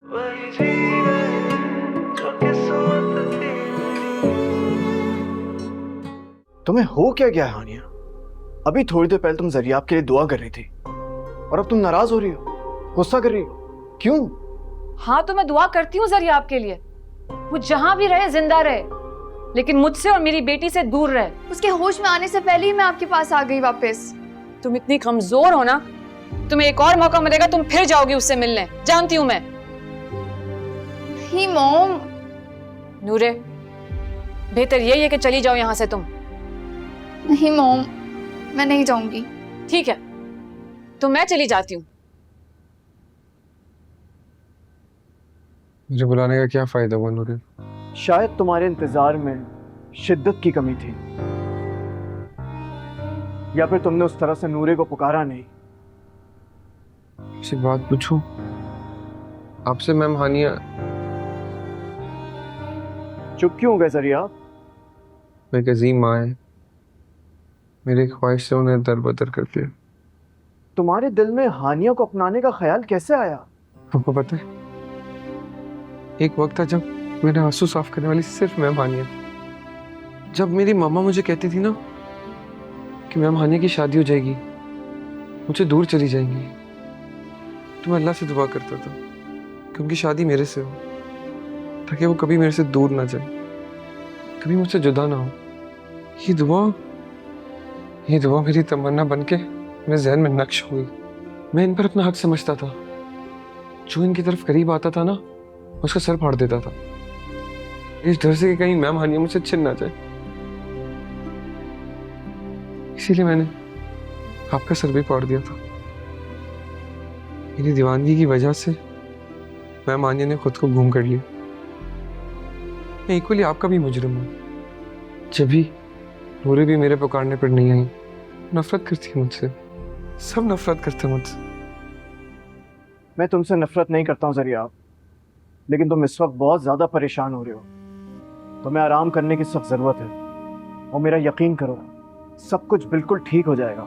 वही जी रहे जो किस्मत थी। तुम्हें हो क्या गया हानिया? अभी थोड़ी देर पहले तुम जरियाब के लिए दुआ कर रही थी और अब तुम नाराज हो रही हो, गुस्सा कर रही हो, क्यों? हाँ तो मैं दुआ करती हूँ जरियाब के लिए, वो जहां भी रहे जिंदा रहे, लेकिन मुझसे और मेरी बेटी से दूर रहे। उसके होश में आने से पहले ही मैं आपके पास आ गई वापस। तुम इतनी कमजोर हो ना, तुम्हें एक और मौका मिलेगा, तुम फिर जाओगी उससे मिलने, जानती हूँ मैं। ही मॉम। नूरे, बेहतर यही है कि चली जाओ यहाँ से तुम। नहीं मॉम, मैं नहीं जाऊंगी। ठीक है, तो मैं चली जाती हूँ। मुझे बुलाने का क्या फायदा हुआ नूरे? शायद तुम्हारे इंतजार में शिद्दत की कमी थी, या फिर तुमने उस तरह से नूरे को पुकारा नहीं। एक बात पूछूं आपसे? मैम हानिया चुप क्यों हो गए जरियाब? मेरी अजीम माँ है, मेरी ख्वाहिश से उन्हें दरबदर कर दिया। तुम्हारे दिल में हानिया को अपनाने का ख्याल कैसे आया? आपको पता है, एक वक्त था जब मेरे आंसू साफ करने वाली सिर्फ मैम हानिया थी। जब मेरी मामा मुझे कहती थी ना कि मैम हानिया की शादी हो जाएगी, मुझे दूर चली जाएंगी, तो मैं अल्लाह से दुआ करता था कि उनकी शादी मेरे से हो, ताकि वो कभी मेरे से दूर ना जाए, कभी मुझसे जुदा ना हो। ये दुआ मेरी तमन्ना बन के मेरे जहन में नक्श हुई। मैं इन पर अपना हक समझता था, जो इनकी तरफ करीब आता था ना, उसका सर फाड़ देता था, इस डर से कि कहीं मैम हानिया मुझसे छिन ना जाए। इसीलिए मैंने आपका सर भी फाड़ दिया था। मेरी दीवानगी की वजह से मैम हानिया ने खुद को गुम कर लिया। मैं इक्वली आपका भी मुजरिम हूँ। जब भी नूरे भी मेरे पुकारने पर नहीं आई, नफरत करती है मुझसे, सब नफरत करते हैं मुझसे। मैं तुमसे नफरत नहीं करता हूँ जरियाब, लेकिन तुम इस वक्त बहुत ज्यादा परेशान हो रहे हो। तुम्हें आराम करने की सख्त जरूरत है, और मेरा यकीन करो सब कुछ बिल्कुल ठीक हो जाएगा।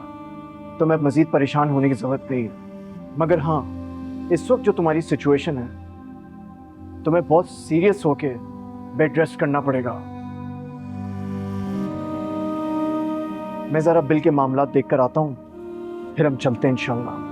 तुम्हें मजीद परेशान होने की जरूरत नहीं है। मगर हाँ, इस वक्त जो तुम्हारी सिचुएशन है, तुम्हें बहुत सीरियस होके बेड रेस्ट करना पड़ेगा। मैं जरा बिल के मामला देख कर आता हूँ, फिर हम चलते हैं इंशाल्लाह।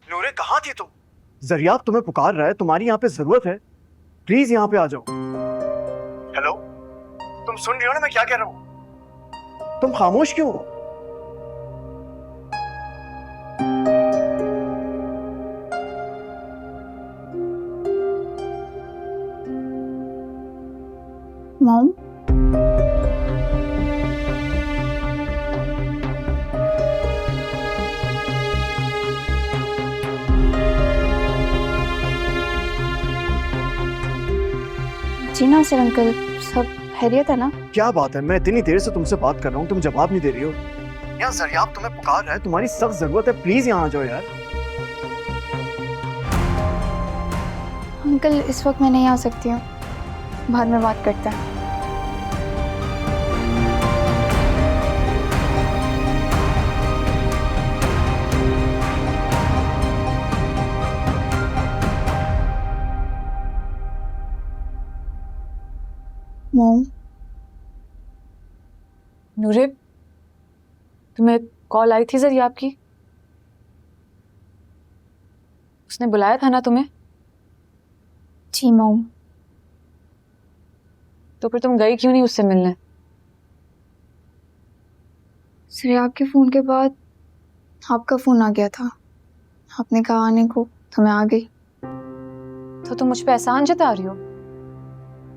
नूरे, कहाँ थी तुम? जरियाब तुम्हें पुकार रहा है, तुम्हारी यहाँ पे जरूरत है, प्लीज यहाँ पे आ जाओ। हेलो, तुम सुन रही हो ना मैं क्या कह रहा हूँ? तुम खामोश क्यों हो? मॉम, जी नासिर अंकल, सब खैरियत है ना? क्या बात है, मैं इतनी देर से तुमसे बात कर रहा हूँ, तुम जवाब नहीं दे रही हो। यार जरियाब तुम्हें पुकार रहा है, तुम्हारी सख्त जरूरत है, प्लीज यहाँ आ जाओ यार। अंकल इस वक्त मैं नहीं आ सकती हूँ, बाद में बात करते हैं। मॉम, नूरे, तुम्हें कॉल आई थी जरियाब की? उसने बुलाया था ना तुम्हें? जी मॉम। तो फिर तुम गई क्यों नहीं उससे मिलने? जरियाब के फ़ोन के बाद आपका फ़ोन आ गया था, आपने कहा आने को, तो मैं आ गई। तो तुम मुझ पे एहसान जता रही हो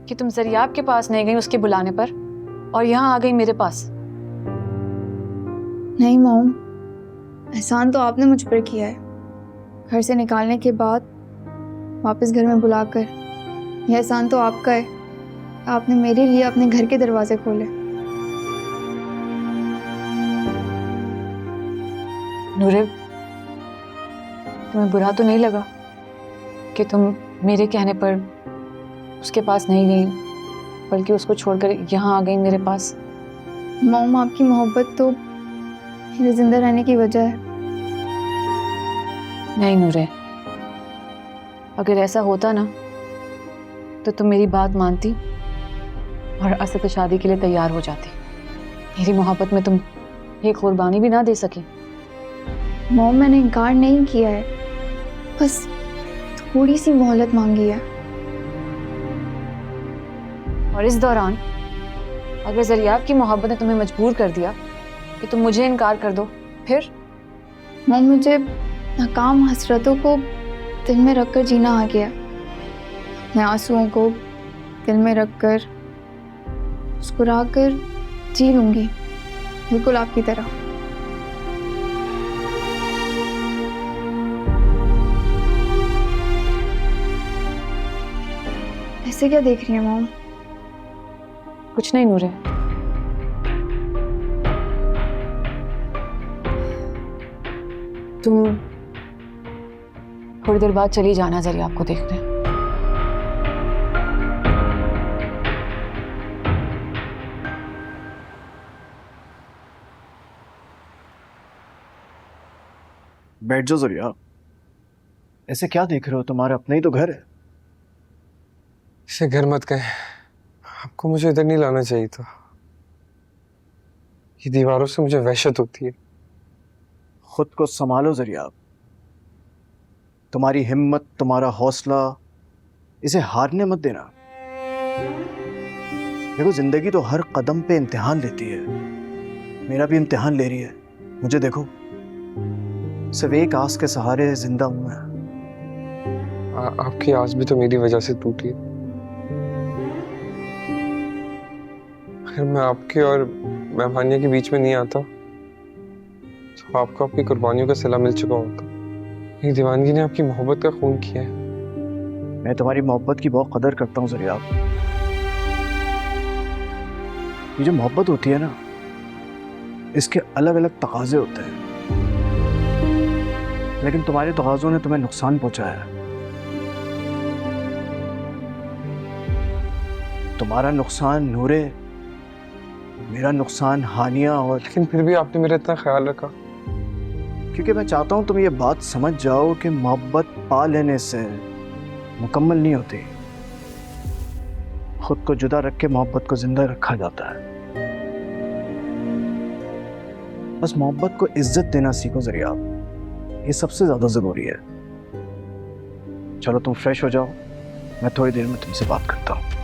कि तुम जरियाब के पास नहीं गई उसके बुलाने पर, और यहाँ आ गई मेरे पास? नहीं मॉम, एहसान तो आपने मुझ पर किया है, घर से निकालने के बाद वापस घर में बुलाकर। यह एहसान तो आपका है, आपने मेरे लिए अपने घर के दरवाजे खोले। नूरे, तुम्हें बुरा तो नहीं लगा कि तुम मेरे कहने पर उसके पास नहीं गई, बल्कि उसको छोड़कर यहाँ आ गई मेरे पास? मॉम, आपकी मोहब्बत तो मेरे जिंदा रहने की वजह है। नहीं नूरे, अगर ऐसा होता ना तो तुम मेरी बात मानती और असद से शादी के लिए तैयार हो जाती। मेरी मोहब्बत में तुम एक कुर्बानी भी ना दे सकी। मॉम, मैंने इनकार नहीं किया है, बस थोड़ी सी मोहलत मांगी है। और इस दौरान अगर ज़रियाब की मोहब्बत ने तुम्हें मजबूर कर दिया कि तुम मुझे इनकार कर दो, फिर? मॉम, मुझे नाकाम हसरतों को दिल में रखकर जीना आ गया। मैं आंसुओं को दिल में रखकर मुस्कुरा कर जी लूंगी, बिल्कुल आपकी तरह। ऐसे क्या देख रही है मॉम? कुछ नहीं नूरे। तुम थोड़ी देर बाद चली जाना ज़रियाब को देखने। बैठ जाओ ज़रिया। ऐसे क्या देख रहे हो? तुम्हारा अपना ही तो घर है। इसे घर मत कहें, आपको मुझे इधर नहीं लाना चाहिए था। ये दीवारों से मुझे वहशत होती है। खुद को संभालो ज़रिया। तुम्हारी हिम्मत, तुम्हारा हौसला, इसे हारने मत देना। देखो, जिंदगी तो हर कदम पे इम्तिहान लेती है। मेरा भी इम्तिहान ले रही है। मुझे देखो, सिर्फ एक आस के सहारे जिंदा हूं मैं। आपकी आस भी तो मेरी वजह से टूटी है। अगर मैं आपके और मेहमानिया के बीच में नहीं आता तो आपको आपकी कुर्बानियों का सिला मिल चुका होता। ये दीवानगी ने आपकी मोहब्बत का खून किया है। मैं तुम्हारी मोहब्बत की बहुत कदर करता हूँ ज़रिया। ये जो मोहब्बत होती है ना, इसके अलग अलग तकाजे होते हैं, लेकिन तुम्हारे तकाजों ने तुम्हें नुकसान पहुंचाया है। तुम्हारा नुकसान नूरे, मेरा नुकसान हानिया। और लेकिन फिर भी आपने मेरा इतना ख्याल रखा। क्योंकि मैं चाहता हूं तुम ये बात समझ जाओ कि मोहब्बत पा लेने से मुकम्मल नहीं होती। खुद को जुदा रख के मोहब्बत को जिंदा रखा जाता है। बस मोहब्बत को इज्जत देना सीखो ज़रिया। ये सबसे ज्यादा जरूरी है। चलो तुम फ्रेश हो जाओ, मैं थोड़ी देर में तुमसे बात करता हूँ।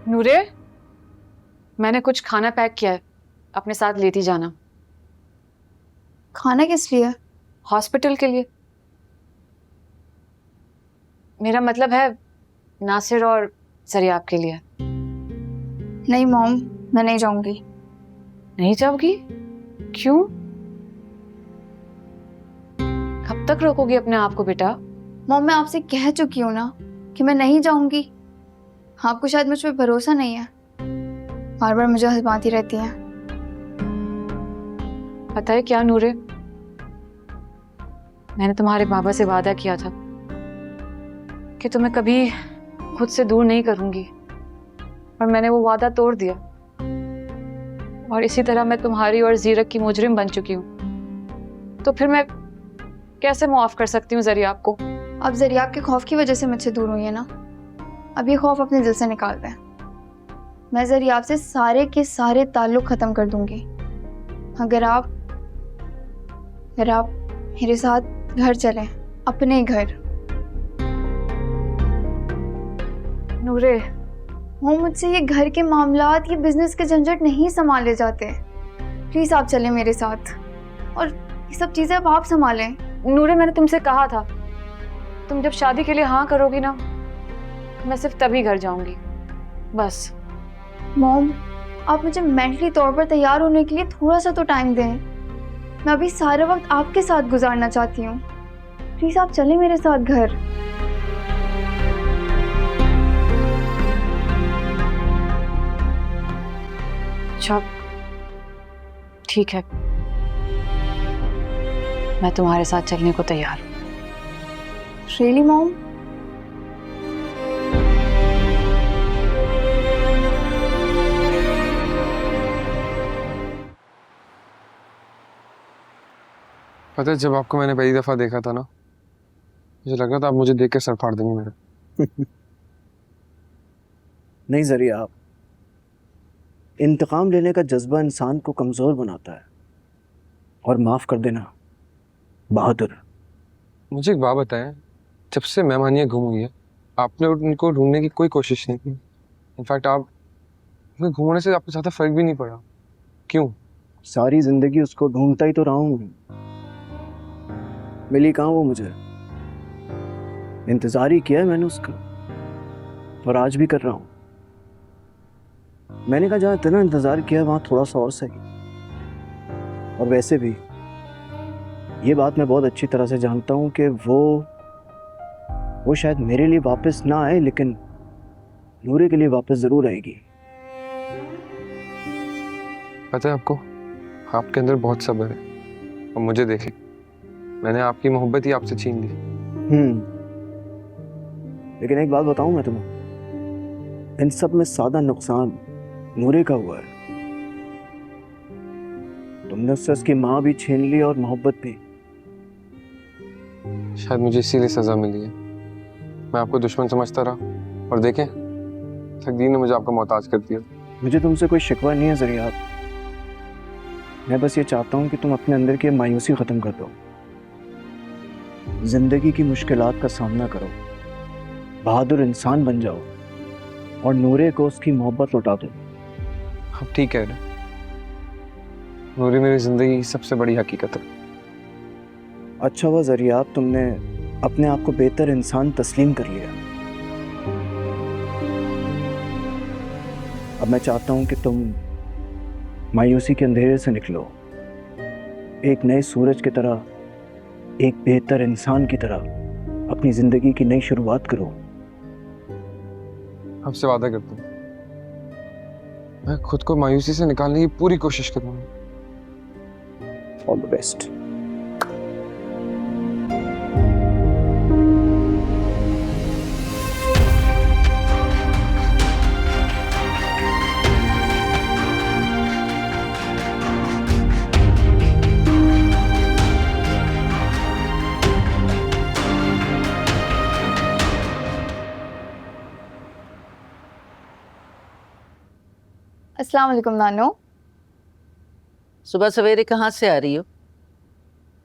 नूरे, मैंने कुछ खाना पैक किया है, अपने साथ लेती जाना। खाना किस लिए? हॉस्पिटल के लिए। मेरा मतलब है नासिर और ज़रियाब के लिए। नहीं मॉम, मैं नहीं जाऊंगी। नहीं जाओगी? क्यों? कब तक रोकोगी अपने आप को बेटा? मॉम, मैं आपसे कह चुकी हूँ ना कि मैं नहीं जाऊंगी। आपको शायद मुझ पर भरोसा नहीं है, बार बार मुझे हंसवाती रहती हैं। पता है क्या नूरे, मैंने तुम्हारे बाबा से वादा किया था कि तुम्हें कभी खुद से दूर नहीं करूंगी, और मैंने वो वादा तोड़ दिया। और इसी तरह मैं तुम्हारी और जीरक की मुजरिम बन चुकी हूँ। तो फिर मैं कैसे माफ कर सकती हूँ ज़रियाब को? अब ज़रियाब के खौफ की वजह से मुझसे दूर हुई है ना, अब ये खौफ अपने दिल से निकाल दें। मैं ज़रियाब से सारे के सारे ताल्लुक ख़त्म कर दूंगी अगर आप मेरे साथ घर चलें, अपने घर। नूरे, वो मुझसे ये घर के मामलात, ये बिजनेस के झंझट नहीं संभाले जाते। प्लीज़ आप चलें मेरे साथ, और ये सब चीज़ें अब आप संभालें। नूरे, मैंने तुमसे कहा था तुम जब शादी के लिए हाँ करोगी ना मैं सिर्फ तभी घर जाऊंगी, बस। मॉम, आप मुझे मेंटली तौर पर तैयार होने के लिए थोड़ा सा तो टाइम दें। मैं अभी सारा वक्त आपके साथ गुजारना चाहती हूँ। प्लीज़ आप चलें मेरे साथ घर। अच्छा, ठीक है, मैं तुम्हारे साथ चलने को तैयार हूँ। Really mom? पता है, जब आपको मैंने पहली दफा देखा था ना, मुझे लगा था आप मुझे देख के सर फाड़ देंगे मेरा। नहीं ज़रिया, आप इंतकाम लेने का जज्बा इंसान को कमज़ोर बनाता है, और माफ़ कर देना बहादुर। मुझे एक बात बताएं, जब से मैम हानिया गुम हुई है आपने उनको ढूंढने की कोई कोशिश नहीं की। इनफैक्ट आप उनके घूमने से आपको ज़्यादा फर्क भी नहीं पड़ा, क्यों? सारी ज़िंदगी उसको ढूंढता ही तो रहा हूँ। मिली कहाँ वो मुझे? इंतज़ार ही किया है मैंने उसका, और आज भी कर रहा हूँ। मैंने कहा जहाँ इतना इंतज़ार किया वहाँ थोड़ा सा और सही। और वैसे भी ये बात मैं बहुत अच्छी तरह से जानता हूँ कि वो शायद मेरे लिए वापस ना आए, लेकिन नूरे के लिए वापस ज़रूर आएगी। पता है आपको, आपके अंदर बहुत सब्र है। और मुझे देखे, मैंने आपकी मोहब्बत ही आपसे छीन ली। लेकिन एक बात बताऊं मैं तुम्हें, इन सब में सादा नुकसान नूरे का हुआ है। तुमने उससे उसकी माँ भी छीन ली और मोहब्बत भी। शायद मुझे इसीलिए सजा मिली है। मैं आपको दुश्मन समझता रहा, और देखें तकदीर ने मुझे आपका मोहताज कर दिया। मुझे तुमसे कोई शिकवा नहीं है ज़रिया। मैं बस ये चाहता हूँ कि तुम अपने अंदर की मायूसी ख़त्म कर दो, जिंदगी की मुश्किलात का सामना करो, बहादुर इंसान बन जाओ, और नूरे को उसकी मोहब्बत लौटा दो। आप ठीक कह रहे हैं, नूरी मेरी जिंदगी की सबसे बड़ी हकीकत है। अच्छा हुआ ज़रिया, तुमने अपने आप को बेहतर इंसान तस्लीम कर लिया। अब मैं चाहता हूँ कि तुम मायूसी के अंधेरे से निकलो, एक नए सूरज की तरह, एक बेहतर इंसान की तरह अपनी जिंदगी की नई शुरुआत करो। आपसे वादा करता हूँ, मैं खुद को मायूसी से निकालने की पूरी कोशिश करूंगा। All the best. अस्सलाम वालेकुम नानो। सुबह सवेरे कहाँ से आ रही हो?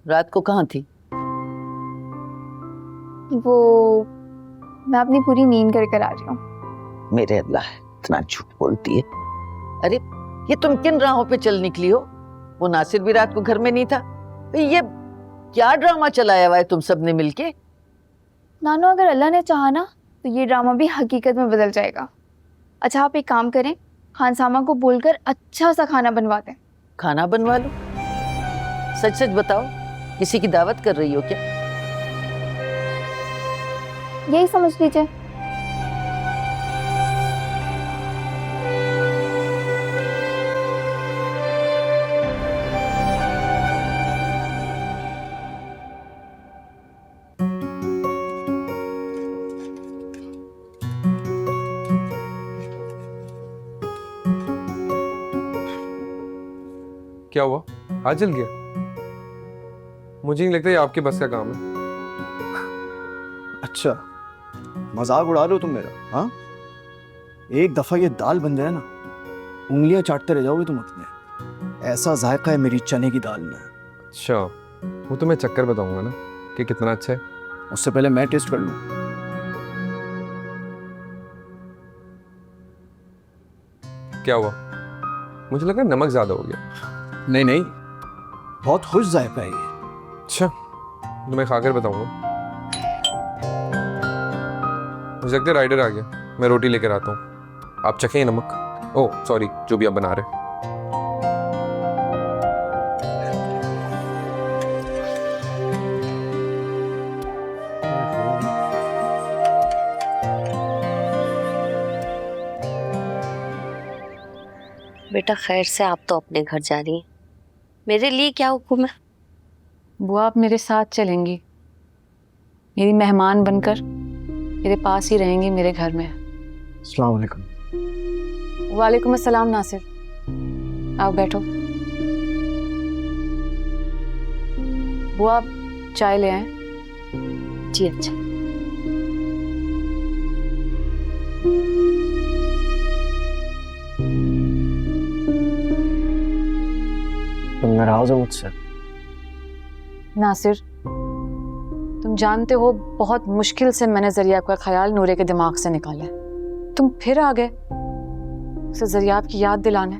रात को कहाँ थी? वो मैं अपनी पूरी नींद कर आ रही हूँ। मेरे अल्लाह, इतना झूठ बोलती है। अरे ये तुम किन राहों पे चल निकली हो? वो नासिर भी रात को घर में नहीं था। ये क्या ड्रामा चलाया हुआ है तुम सब ने मिलके? नानो, अगर अल्लाह ने चाहा ना तो ये ड्रामा भी हकीकत में बदल जाएगा। अच्छा, आप एक काम करें, खानसामा को बोलकर अच्छा सा खाना बनवा दें। खाना बनवा लो? सच सच बताओ, किसी की दावत कर रही हो क्या? यही समझ लीजिए। क्या हुआ, आज जल गया? मुझे नहीं लगता ये आपके बस का काम है। अच्छा, मजाक उड़ा रहे हो तुम मेरा? हाँ, एक दफा ये दाल बन जाए ना, उंगलियां चाटते रह जाओगे तुम अपने। ऐसा जायका है मेरी चने की दाल में। अच्छा, वो तो मैं चक्कर बताऊंगा ना कि कितना अच्छा है। उससे पहले मैं टेस्ट कर लूं। क्या हुआ? मुझे लगा नमक ज्यादा हो गया। नहीं नहीं, बहुत खुश जायका है ये। अच्छा, तो मैं खाकर बताऊंगा। मुझे लगता है राइडर आ गया, मैं रोटी लेकर आता हूँ। आप चखें नमक। ओह सॉरी, जो भी आप बना रहे हैं। बेटा खैर से आप तो अपने घर जा रही हैं, मेरे लिए क्या हुक्म है? बुआ आप मेरे साथ चलेंगी, मेरी मेहमान बनकर मेरे पास ही रहेंगी मेरे घर में। अस्सलाम वालेकुम। वालेकुम अस्सलाम नासिर, आओ बैठो। बुआ आप चाय ले आए। जी अच्छा। तुम नाराज हो मुझसे? नासिर तुम जानते हो बहुत मुश्किल से मैंने जरियाब का ख्याल नूरे के दिमाग से निकाला है। तुम फिर आ गए उसे जरियाब की याद दिलाने।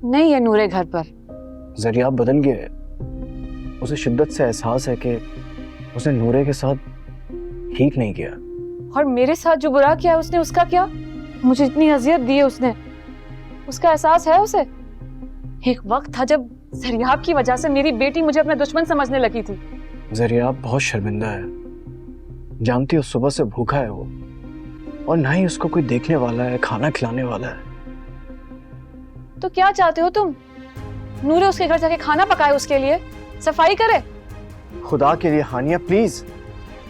नहीं है नूरे घर पर। जरियाब बदल गया है। उसे शिद्दत से एहसास है कि उसने नूरे के साथ ठीक नहीं किया। और मेरे साथ जो बुरा किया उसने, उसका क्या? मुझे इतनी अजियत दी है उसने, उसका एहसास है उसे? एक वक्त था जब जरियाब की वजह से मेरी बेटी मुझे अपना दुश्मन समझने लगी थी। जरियाब बहुत शर्मिंदा है, जानती हो सुबह से भूखा है वो, और ना ही उसको कोई देखने वाला है, खाना खिलाने वाला है। तो क्या चाहते हो तुम? नूरे उसके घर जाके खाना पकाए उसके लिए, सफाई करे? खुदा के लिए हानिया प्लीज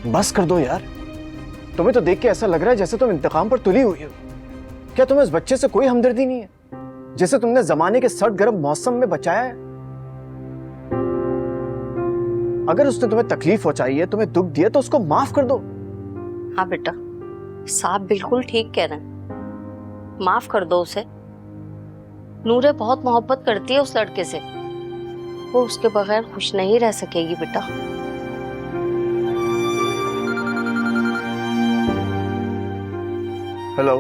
बस कर दो यार। तुम्हें तो देख के ऐसा लग रहा है जैसे तुम इंतकाम पर तुली हुई हो। क्या तुम्हें उस बच्चे से कोई हमदर्दी नहीं है जिसे तुमने जमाने के सर्द गर्म मौसम में बचाया है? अगर उसने तुम्हें तकलीफ पहुंचाई है, तुम्हें दुख दिया, तो उसको माफ कर दो। हाँ बेटा, साहब बिल्कुल ठीक कह रहे हैं, माफ कर दो उसे। नूरे बहुत मोहब्बत करती है उस लड़के से, वो उसके बगैर खुश नहीं रह सकेगी बेटा। हेलो।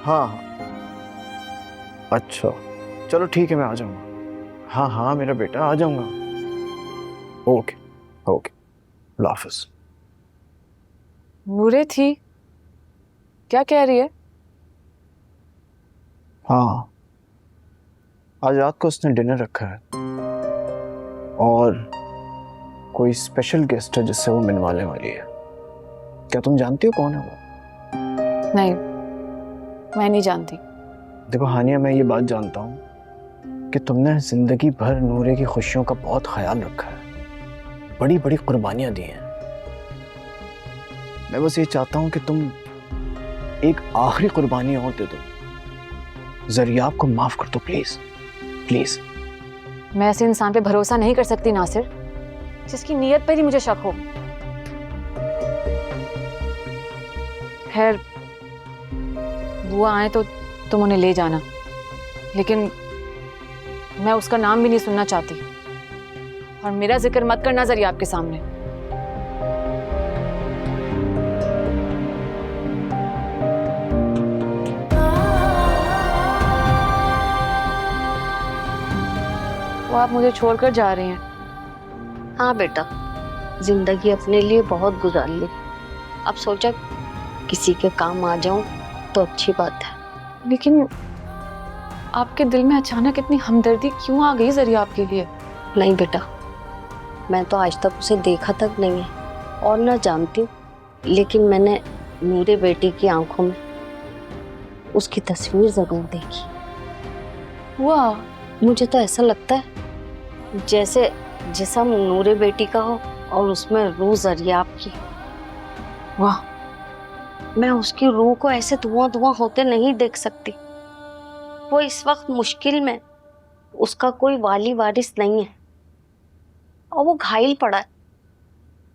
हाँ हाँ अच्छा चलो ठीक है, मैं आ जाऊंगा। हाँ हाँ मेरा बेटा आ जाऊंगा। ओके ओके, अल्लाह हाफिज। नूरे थी, क्या कह रही है? हाँ आज रात को उसने डिनर रखा है और कोई स्पेशल गेस्ट है जिससे वो मिलवाने वाली है। क्या तुम जानती हो कौन है वो? नहीं, मैं नहीं जानती। देखो हानिया, मैं ये बात जानता हूँ कि तुमने जिंदगी भर नूरे की खुशियों का बहुत ख्याल रखा है, बड़ी बड़ी कुर्बानियां दी हैं। मैं बस ये चाहता हूँ कि तुम एक आखिरी कुर्बानी और दे दो। जरियाब को माफ कर दो प्लीज प्लीज। मैं ऐसे इंसान पे भरोसा नहीं कर सकती नासिर, जिसकी नीयत पर ही मुझे शक हो। खैर बुआ आए तो तुम उन्हें ले जाना, लेकिन मैं उसका नाम भी नहीं सुनना चाहती, और मेरा जिक्र मत करना जरियाब के सामने। वो आप मुझे छोड़कर जा रही हैं? हाँ बेटा, जिंदगी अपने लिए बहुत गुजार ली, अब सोचा किसी के काम आ जाऊं तो अच्छी बात है। लेकिन आपके दिल में अचानक इतनी हमदर्दी क्यों आ गई जरियाब के लिए? नहीं बेटा, मैं तो आज तक उसे देखा तक नहीं है और ना जानती हूँ, लेकिन मैंने नूरे बेटी की आंखों में उसकी तस्वीर जरूर देखी। वाह, मुझे तो ऐसा लगता है जैसे जिस्म नूरे बेटी का हो और उसमें रूह जरियाब की। वाह, मैं उसकी रूह को ऐसे धुआं धुआं होते नहीं देख सकती। वो इस वक्त मुश्किल में, उसका कोई वाली वारिस नहीं है और वो घायल पड़ा है।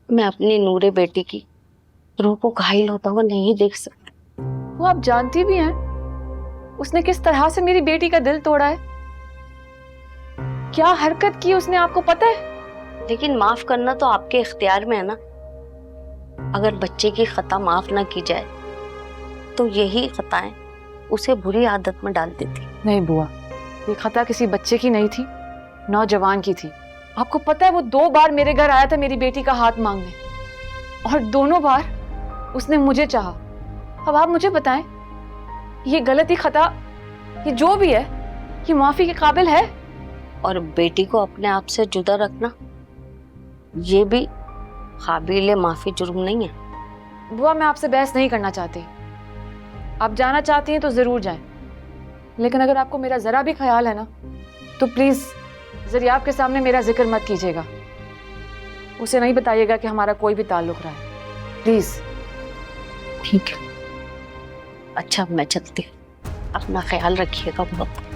मैं अपनी नूरे बेटी की रूह को घायल होता हुआ नहीं देख सकती। वो आप जानती भी हैं उसने किस तरह से मेरी बेटी का दिल तोड़ा है? क्या हरकत की उसने, आपको पता है? लेकिन माफ करना तो आपके इख्तियार में है ना। अगर बच्चे की खता माफ ना की जाए तो यही खताएं उसे बुरी आदत में डाल देती। नहीं बुआ, ये खता किसी बच्चे की नहीं थी, नौजवान की थी। आपको पता है वो 2 बार मेरे घर आया था मेरी बेटी का हाथ मांगने, और दोनों बार उसने मुझे चाहा। अब आप मुझे बताएं, ये गलती खता, ये जो भी है, ये माफी के काबिल है? और बेटी को अपने आप से जुदा रखना, ये भी काबिल माफी जुर्म नहीं है। बुआ, मैं आपसे बहस नहीं करना चाहती। आप जाना चाहती हैं तो जरूर जाएं, लेकिन अगर आपको मेरा जरा भी ख्याल है ना, तो प्लीज ज़रियाब के सामने मेरा जिक्र मत कीजिएगा। उसे नहीं बताइएगा कि हमारा कोई भी ताल्लुक रहा है, प्लीज। ठीक है, अच्छा मैं चलती हूँ, अपना ख्याल रखिएगा बहुत।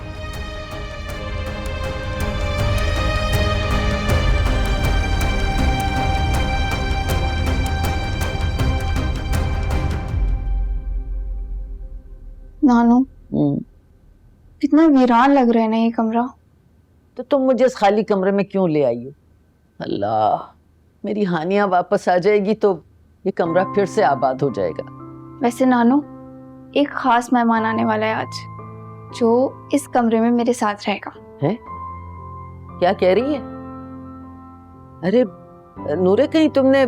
नानू, कितना वीरान लग रहा है ना ये कमरा। तो तुम मुझे इस खाली कमरे में क्यों ले आई हो? अल्लाह, मेरी हानिया वापस आ जाएगी तो ये कमरा फिर से आबाद हो जाएगा। वैसे नानू, एक खास मेहमान आने वाला है आज, जो इस कमरे में मेरे साथ रहेगा। है? क्या कह रही है? अरे नूरे, कहीं तुमने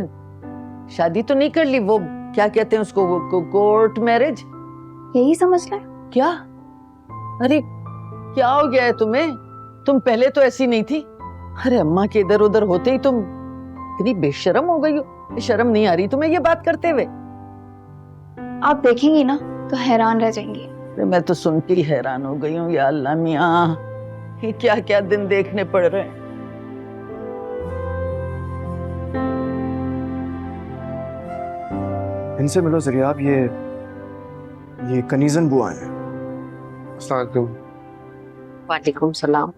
शादी तो नहीं कर ली? वो क्या कहते हैं उसको, वो कोर्ट मैरिज? यही समझ ले। क्या? अरे क्या हो गया है तुम्हें? तुम पहले तो ऐसी नहीं थी। अरे अम्मा के इधर उधर होते ही तुम इतनी बेशर्म हो गई हो। शर्म नहीं आ रही तुम्हें ये बात करते हुए? आप देखेंगी ना तो हैरान रह जाएंगी। अरे मैं तो सुन के ही हैरान हो गई हूँ। या अल्लाह मियाँ, ये क्या क्या दिन देखने पड़ रहे हैं। इनसे मिलो ज़रियाब, ये कनीजन बुआ हैं। अस्सलाम वालेकुम। वालेकुम सलाम।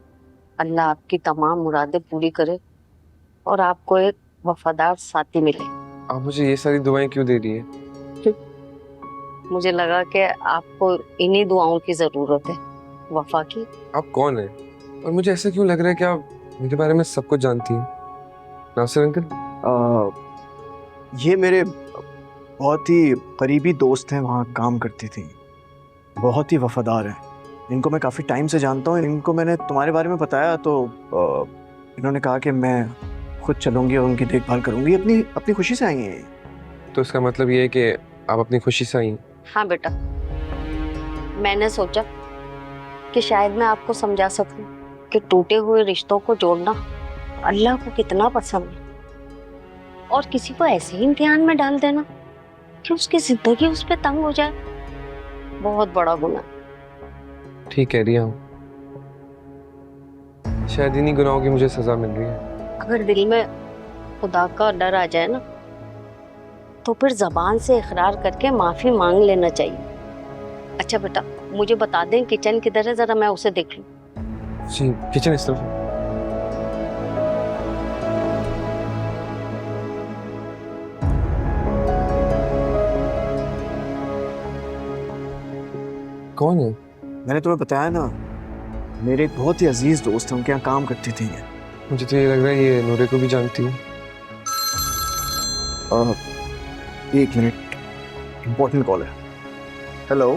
अल्लाह आपकी तमाम मुरादें पूरी करे और आपको एक वफादार साथी मिले। आप मुझे ये सारी दुआएं क्यों दे रही हैं? मुझे लगा कि आपको इन्हीं दुआओं की जरूरत है, वफा की। आप कौन हैं? और मुझे ऐसा क्यों लग रहा है कि आप मेरे बारे में सब कुछ जानती हैं? नासिर अंकल, ये मेरे बहुत ही करीबी दोस्त हैं, वहाँ काम करती थी, बहुत ही वफादार हैं। इनको मैं काफ़ी टाइम से जानता हूँ। इनको मैंने तुम्हारे बारे में बताया तो इन्होंने कहा कि मैं खुद चलूँगी और उनकी देखभाल करूँगी। अपनी खुशी से आई हैं। तो इसका मतलब ये है कि आप अपनी खुशी से आई हैं? हाँ बेटा, मैंने सोचा कि शायद मैं आपको समझा सकूं कि टूटे हुए रिश्तों को जोड़ना अल्लाह को कितना पसंद है, और किसी को ऐसे ही इम्तिहान में डाल देना कि उसकी जिंदगी उस पर तंग हो जाए, बहुत बड़ा गुनाह। ठीक कह रही हूँ, शायद इन्हीं गुनाहों की मुझे सजा मिल रही है। अगर दिल में खुदा का डर आ जाए ना, तो फिर जबान से इकरार करके माफी मांग लेना चाहिए। अच्छा बेटा, मुझे बता दें किचन किधर है, जरा मैं उसे देख लूं। जी, किचन इस तरफ है। कौन है? मैंने तुम्हें बताया ना, मेरे एक बहुत ही अजीज दोस्त हैं, उनके यहाँ काम करती थी। मुझे तो ये लग रहा है ये नूरे को भी जानती हूँ। एक मिनट, इम्पोर्टेंट कॉल है। हेलो,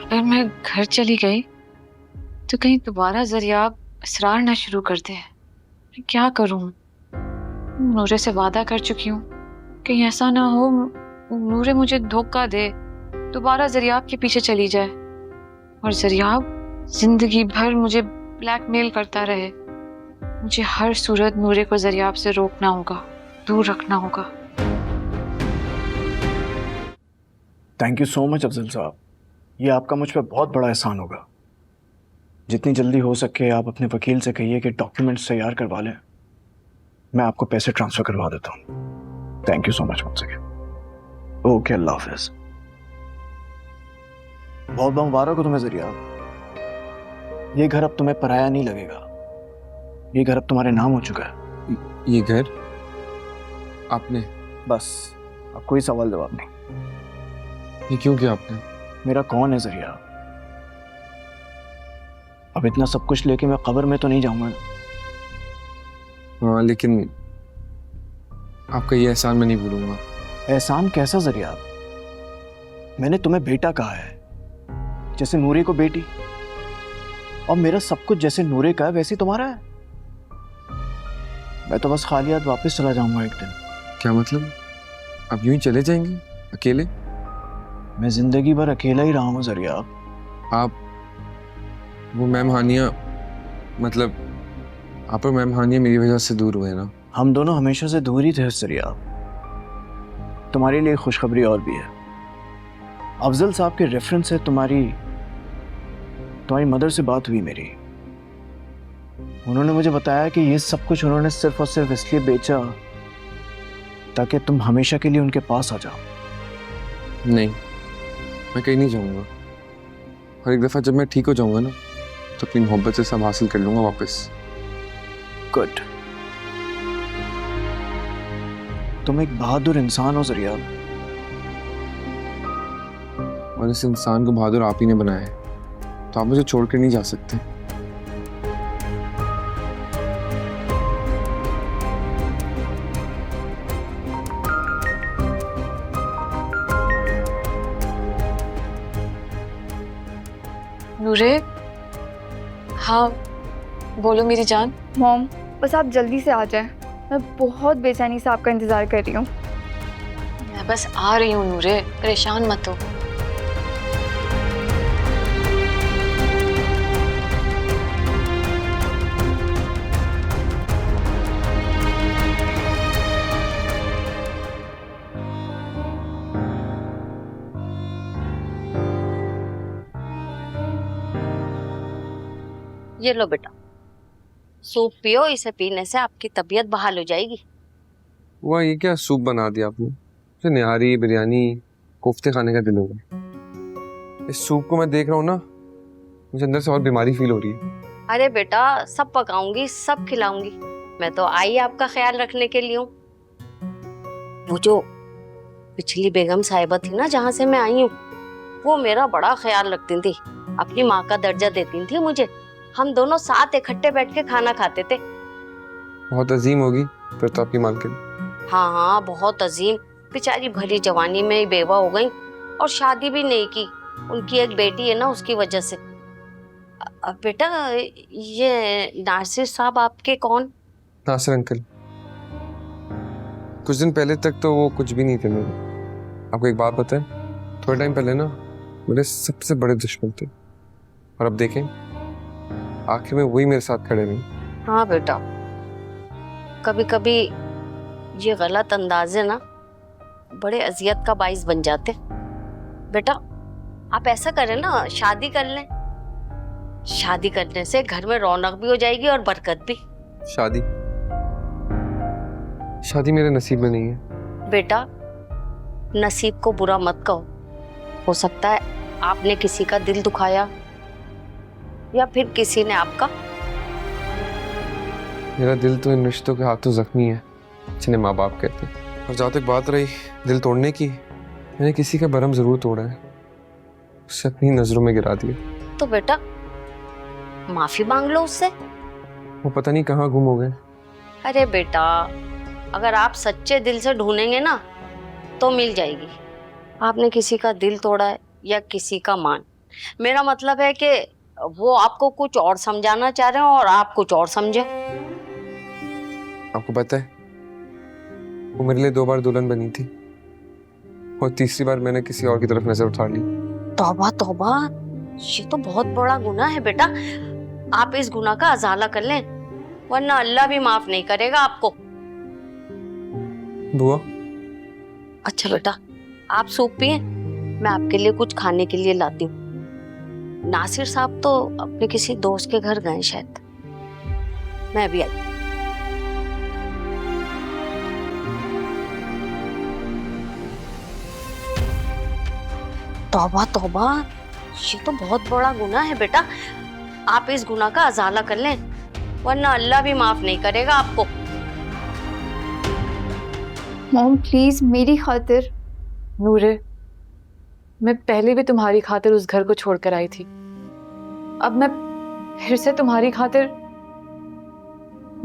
अगर मैं घर चली गई तो कहीं दोबारा ज़रियाब इसरार ना शुरू कर दे। मैं क्या करूं? नूरे से वादा कर चुकी हूँ, कहीं ऐसा ना हो नूरे मुझे धोखा दे, दोबारा ज़रियाब के पीछे चली जाए और ज़रियाब जिंदगी भर मुझे ब्लैकमेल करता रहे। मुझे हर सूरत नूरे को ज़रियाब से रोकना होगा, दूर रखना होगा। Thank you so much Afzal साहब, ये आपका मुझ पर बहुत बड़ा एहसान होगा। जितनी जल्दी हो सके आप अपने वकील से कहिए कि डॉक्यूमेंट्स तैयार करवा लें, मैं आपको पैसे ट्रांसफ़र करवा देता हूँ। Thank you so much once again. Okay, अल्लाह हाफिज़। बहुत बहुत मुबारक हो तुम्हें ज़रियाब। ये घर अब तुम्हें पराया नहीं लगेगा, ये घर अब तुम्हारे नाम हो चुका है। ये घर आपने? बस अब कोई सवाल जवाब नहीं। ये क्यों किया आपने? मेरा कौन है ज़रियाब? अब इतना सब कुछ लेके मैं कब्र में तो नहीं जाऊंगा। हाँ, लेकिन आपका ये एहसान मैं नहीं भूलूंगा। एहसान कैसा ज़रियाब? मैंने तुम्हें बेटा कहा है, जैसे नूरे को बेटी, और मेरा सब कुछ जैसे नूरे का है वैसे ही तुम्हारा है। मैं तो बस खाली हाथ वापस चला जाऊंगा एक दिन। क्या मतलब? अब यूं ही चले जाएंगे अकेले? मैं जिंदगी भर अकेला ही रहा हूँ जरिया। आप वो मैम हानिया, मतलब आप और मैम हानिया मेरी वजह से दूर हुए ना? हम दोनों हमेशा से दूर ही थे जरिया। तुम्हारे लिए खुशखबरी और भी है। अफजल साहब के रेफरेंस से तुम्हारी मदर से बात हुई मेरी। उन्होंने मुझे बताया कि ये सब कुछ उन्होंने सिर्फ और सिर्फ इसलिए बेचा ताकि तुम हमेशा के लिए उनके पास आ जाओ। नहीं, मैं कहीं नहीं जाऊंगा। और एक दफ़ा जब मैं ठीक हो जाऊंगा ना, तो अपनी मोहब्बत से सब हासिल कर लूंगा वापस। गुड। तुम एक बहादुर इंसान हो जरिया। और इस इंसान को बहादुर आप ही ने बनाया है, तो आप मुझे छोड़कर नहीं जा सकते। नूरे, हाँ बोलो मेरी जान। मॉम, बस आप जल्दी से आ जाएं। मैं बहुत बेचैनी से आपका इंतज़ार कर रही हूँ। मैं बस आ रही हूँ नूरे, परेशान मत हो। ये लो बेटा, सूप पियो, इसे पीने से आपकी तबीयत बहाल हो जाएगी। हुआ ये क्या सूप बना दिया आपने? मुझे निहारी, बिरयानी, कोफ्ते खाने का दिल हो गया। इस सूप को मैं देख रहा हूँ ना, मुझे अंदर से और बीमारी फील हो रही है। अरे बेटा, सब पकाऊंगी, सब खिलाऊंगी। मैं तो आई आपका ख्याल रखने के लिए हूँ। वो जो पिछली बेगम साहिबा थी ना, जहाँ से मैं आई हूँ, वो मेरा बड़ा ख्याल रखती थी, अपनी माँ का दर्जा देती थी मुझे। हम दोनों साथ इकट्ठे बैठ के खाना खाते थे। बहुत अजीम होगी फिर तो आपकी मालकिन। हाँ हाँ, बहुत अजीम। बेचारी भली जवानी में ही बेवा हो गई और शादी भी नहीं की। उनकी एक बेटी है ना, उसकी वजह से। बेटा, ये नासिर साहब आपके कौन? नासिर अंकल। कुछ दिन पहले तक तो वो कुछ भी नहीं थे मेरे। आपको एक बात बताएं, थोड़े टाइम पहले ना मेरे सबसे बड़े दुश्मन थे, और अब देखें आखिर में वही मेरे साथ खड़े नहीं। हाँ बेटा, कभी कभी ये गलत अंदाजे ना बड़े अजियत का बाइस बन जाते। बेटा, आप ऐसा करें ना, शादी कर लें। शादी करने से घर में रौनक भी हो जाएगी और बरकत भी। शादी? शादी मेरे नसीब में नहीं है। बेटा, नसीब को बुरा मत कहो। हो सकता है आपने किसी का दिल दुखाया, या फिर किसी ने आपका। मेरा दिल तो इन रिश्तों के हाथों जख्मी है जिन्हें माँ बाप कहते हैं। और जहाँ तक बात रही दिल तोड़ने की, मैंने किसी का भरम जरूर तोड़ा है, उसे अपनी नजरों में गिरा दिया। तो बेटा, माफी मांग लो उससे। वो पता नहीं कहाँ गुम हो गए। अरे बेटा, अगर आप सच्चे दिल से ढूंढेंगे ना, तो मिल जाएगी। आपने किसी का दिल तोड़ा है या किसी का मान, मेरा मतलब है कि वो आपको कुछ और समझाना चाह रहे हो और आप कुछ और समझे। आपको पता है, वो मेरे लिए 2 बार दुल्हन बनी थी, और तीसरी बार मैंने किसी और की तरफ नजर उठा ली। तौबा तौबा, ये तो बहुत बड़ा गुनाह है बेटा। आप इस गुनाह का अजाला कर लें, वरना अल्लाह भी माफ नहीं करेगा आपको। बुआ? अच्छा बेटा, आप सूप पिए, मैं आपके लिए कुछ खाने के लिए लाती हूँ। नासिर साहब तो अपने किसी दोस्त के घर गए शायद। मैं भी आई। तौबा तौबा, ये तो बहुत बड़ा गुनाह है बेटा। आप इस गुनाह का अजाला कर लें, वरना अल्लाह भी माफ नहीं करेगा आपको। मॉम प्लीज़, मेरी खातिर। नूरे, मैं पहले भी तुम्हारी खातिर उस घर को छोड़कर आई थी, अब मैं फिर से तुम्हारी खातिर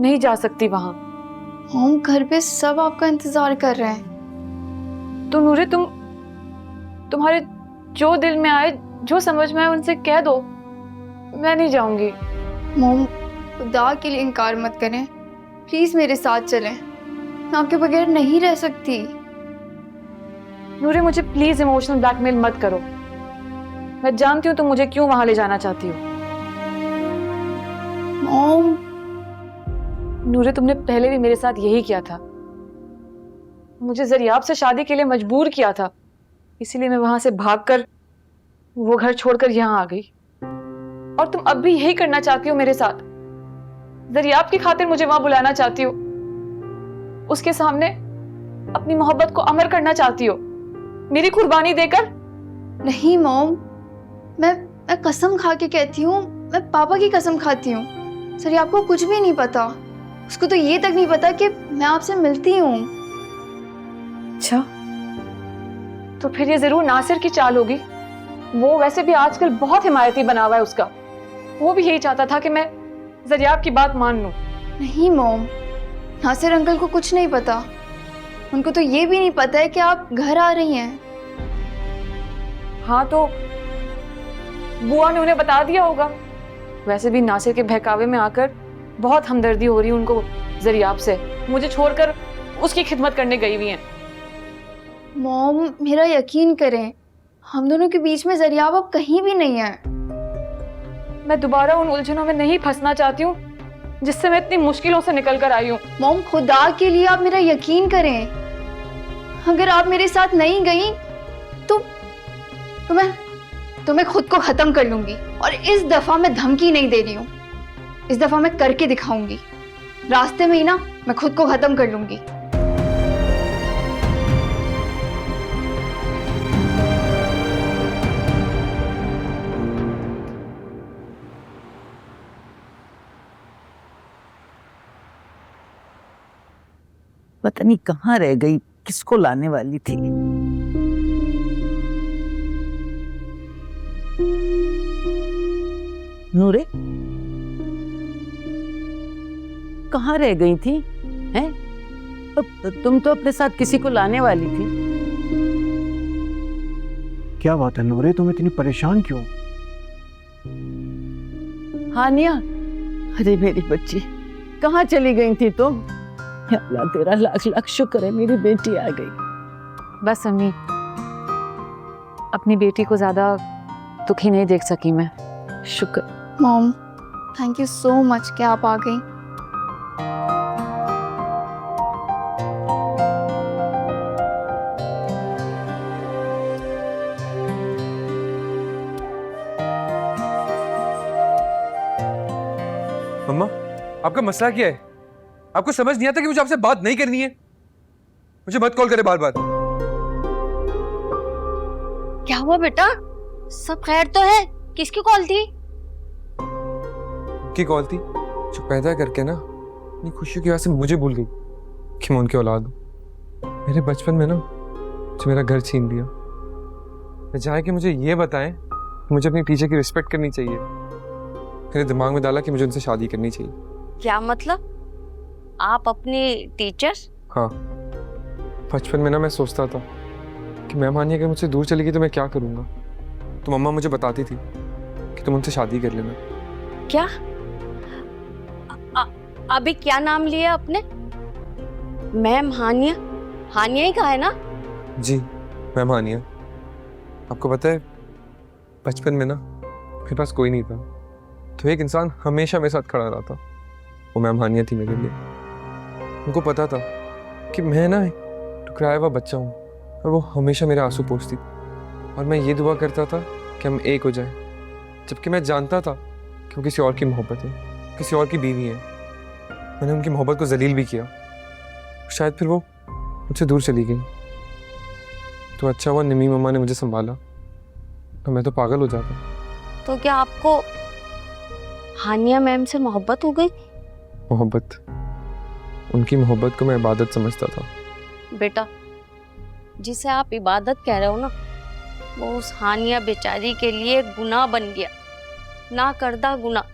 नहीं जा सकती वहां। मॉम, घर पे सब आपका इंतजार कर रहे हैं। तो नूरे, तुम्हारे जो दिल में आए जो समझ में आए उनसे कह दो, मैं नहीं जाऊंगी। मोम, खुदा के लिए इनकार मत करें, प्लीज मेरे साथ चलें, मैं आपके बगैर नहीं रह सकती। नूरे, मुझे प्लीज इमोशनल ब्लैकमेल मत करो। मैं जानती हूँ तुम मुझे क्यों वहां ले जाना चाहती हो। मोम, नूरे, तुमने पहले भी मेरे साथ यही किया था। मुझे जरियाब से शादी के लिए मजबूर किया था, इसीलिए मैं वहां से भागकर वो घर छोड़कर यहाँ आ गई। और तुम अब भी यही करना चाहती हो मेरे साथ। जरियाब की खातिर मुझे वहां बुलाना चाहती हो, उसके सामने अपनी मोहब्बत को अमर करना चाहती हो, मेरी कुर्बानी देकर। नहीं मोम, मैं कसम खा के कहती हूँ, मैं पापा की कसम खाती हूँ। सर आपको कुछ भी नहीं पता, उसको तो ये तक नहीं पता कि मैं आपसे मिलती हूँ। अच्छा, तो फिर ये जरूर नासिर की चाल होगी। वो वैसे भी आजकल बहुत हिमायती बना हुआ है उसका। वो भी यही चाहता था कि मैं जरियाब की बात मान लूं। नहीं मोम, नासिर अंकल को कुछ नहीं पता। उनको तो ये भी नहीं पता है कि आप घर आ रही हैं। हाँ, तो बुआ ने उन्हें बता दिया होगा। वैसे भी नासिर के बहकावे में आकर बहुत हमदर्दी हो रही है उनको जरियाब से। मुझे छोड़कर उसकी खिदमत करने गई हुई हैं। मोम, मेरा यकीन करें, हम दोनों के बीच में जरियाब अब कहीं भी नहीं है। मैं दोबारा उन उलझनों में नहीं फंसना चाहती हूँ जिससे मैं इतनी मुश्किलों से निकल कर आई हूँ। मोम, खुदा के लिए आप मेरा यकीन करें, अगर आप मेरे साथ नहीं गई तो मैं खुद को खत्म कर लूंगी। और इस दफा मैं धमकी नहीं दे रही हूँ, इस दफा मैं करके दिखाऊंगी। रास्ते में ही ना मैं खुद को खत्म कर लूंगी। पता नहीं कहाँ रह गई, किसको लाने वाली थी। नूरे, कहाँ रह गई थी? हैं? तुम तो अपने साथ किसी को लाने वाली थी। क्या बात है नूरे, तुम इतनी परेशान क्यों? हानिया, अरे मेरी बच्ची, कहाँ चली गई थी तुम? या अल्लाह, तेरा लाख लाख शुक्र है मेरी बेटी आ गई। बस अम्मी, अपनी बेटी को ज्यादा दुखी नहीं देख सकी मैं। शुक्र। Mom, thank you so much कि आप आ गई। मम्मा, आपका मसला क्या है? आपको समझ नहीं आता कि मुझे आपसे बात नहीं करनी है? मुझे मत कॉल करे बार बार। क्या हुआ बेटा? सब खैर तो है? किसकी कॉल थी? की कॉल थी जो पैदा करके ना अपनी खुशियों की वजह से मुझे भूल गई कि मैं उनकी औलाद हूँ। मेरे बचपन में ना जो मेरा घर छीन लिया, बजाय कि मुझे ये बताएं कि मुझे अपनी टीचर की रिस्पेक्ट करनी चाहिए, मेरे दिमाग में डाला कि मुझे उनसे शादी करनी चाहिए। क्या मतलब? आप अपने टीचर्स? हाँ, बचपन में ना मैं सोचता था कि मैम हानिया अगर मुझसे दूर चली गई तो मैं क्या करूँगा। तो मम्मा मुझे बताती थी कि तुम उनसे शादी कर लेना। क्या? अभी क्या नाम लिया आपने? मैम हानिया? हानिया ही कहा है ना? जी, मैम हानिया। आपको पता है बचपन में ना मेरे पास कोई नहीं था, तो एक इंसान हमेशा मेरे साथ खड़ा रहा था, वो मैम हानिया थी मेरे लिए। उनको पता था कि मैं ना टुकराया हुआ बच्चा हूँ और वो हमेशा मेरे आंसू पोंछती, और मैं ये दुआ करता था कि हम एक हो जाए, जबकि मैं जानता था कि वो किसी और की मोहब्बत है, किसी और की बीवी है। मैंने उनकी मोहब्बत को जलील भी किया, शायद फिर वो मुझसे दूर चली गई। तो अच्छा हुआ निमी मम्मा ने मुझे संभाला, तो मैं तो पागल हो जाता। तो क्या आपको हानिया मैम से मोहब्बत हो गई? मोहब्बत? उनकी मोहब्बत को मैं इबादत समझता था। बेटा, जिसे आप इबादत कह रहे हो ना, वो उस हानिया बेचारी के लिए गुनाह बन गया, ना करदा गुनाह।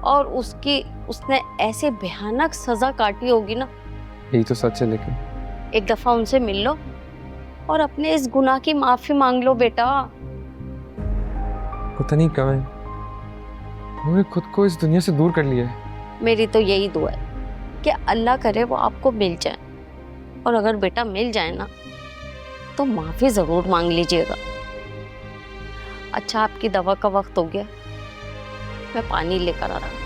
और उसने ऐसे भयानक सजा काटी होगी ना। यही तो सच है, लेकिन एक दफा उनसे मिल लो और अपने इस गुनाह की माफी मांग लो बेटा। पता नहीं कहाँ है। उन्होंने खुद को इस दुनिया से दूर कर लिया है। मेरी तो यही दुआ है कि अल्लाह करे वो आपको मिल जाए, और अगर बेटा मिल जाए ना तो माफ़ी ज़रूर मांग लीजिएगा। अच्छा, आपकी दवा का वक्त हो गया, मैं पानी लेकर आ रहा हूँ।